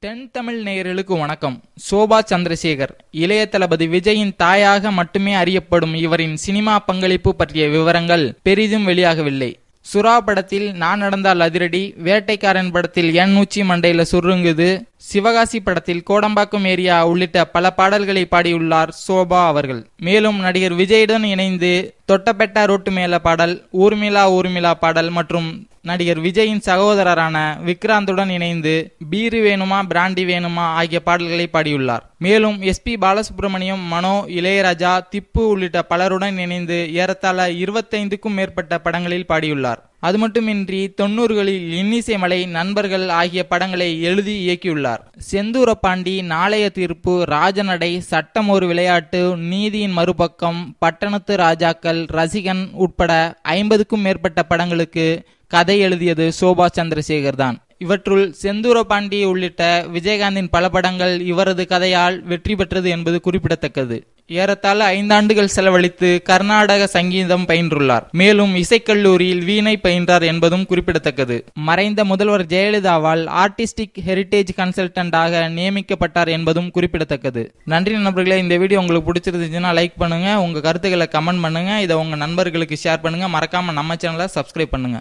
தென் தமிழ் நேயர்களுக்கு வணக்கம். சோபா சந்திரசேகர் இளைய தளபதி விஜயின் தாயாக மட்டுமே அறியப்படும் இவரின் சினிமா பங்களிப்பு பற்றிய விவரங்கள் பெரிதும் வெளியாகவில்லை. சுறா படத்தில் நான் நடந்தால் அதிரடி, வேட்டைக்காரன் படத்தில் என் உச்சி மண்டையில சுருங்குது, சிவகாசி படத்தில் கோடம்பாக்கம் ஏரியா உள்ளிட்ட பல பாடல்களை பாடியுள்ளார் சோபா அவர்கள். மேலும் நடிகர் விஜயுடன் இணைந்து தொட்டபெட்டா ரோட்டு மேல பாடல், ஊர்மிளா ஊர்மிளா பாடல் மற்றும் நடிகர் விஜயின் சகோதரரான விக்ராந்துடன் இணைந்து பீரு வேணுமா பிராண்டி வேணுமா ஆகிய பாடல்களை பாடியுள்ளார். மேலும் எஸ்பி பாலசுப்ரமணியம், மனோ, இளையராஜா, திப்பு உள்ளிட்ட பலருடன் இணைந்து ஏறத்தாழ 25க்கும் மேற்பட்ட படங்களில் பாடியுள்ளார். அது மட்டுமின்றி 90களில் இன்னிசை மலை, நண்பர்கள் ஆகிய படங்களை எழுதி இயக்கியுள்ளார். செந்தூரபாண்டி, நாளைய தீர்ப்பு, ராஜநடை, சட்டம் ஒரு விளையாட்டு, நீதியின் மறுபக்கம், பட்டணத்து ராஜாக்கள், ரசிகன் உட்பட 50க்கும் மேற்பட்ட படங்களுக்கு கதை எழுதியது சோபா சந்திரசேகர் தான். இவற்றுள் செந்தூரபாண்டி உள்ளிட்ட விஜயகாந்தின் பல படங்கள் இவரது கதையால் வெற்றி பெற்றது என்பது குறிப்பிடத்தக்கது. ஏறத்தாழ 5 ஆண்டுகள் செலவழித்து கர்நாடக சங்கீதம் பயின்றுள்ளார். மேலும் இசைக்கல்லூரியில் வீணை பயின்றார் என்பதும் குறிப்பிடத்தக்கது. மறைந்த முதல்வர் ஜெயலலிதாவால் ஆர்டிஸ்டிக் ஹெரிட்டேஜ் கன்சல்டன்டாக நியமிக்கப்பட்டார் என்பதும் குறிப்பிடத்தக்கது. நன்றி நண்பர்களே. இந்த வீடியோ உங்களுக்கு பிடிச்சிருந்துச்சுன்னா லைக் பண்ணுங்க, உங்க கருத்துக்களை கமெண்ட் பண்ணுங்க, இதை உங்க நண்பர்களுக்கு ஷேர் பண்ணுங்க, மறக்காம நம்ம சேனலை சப்ஸ்கிரைப் பண்ணுங்க.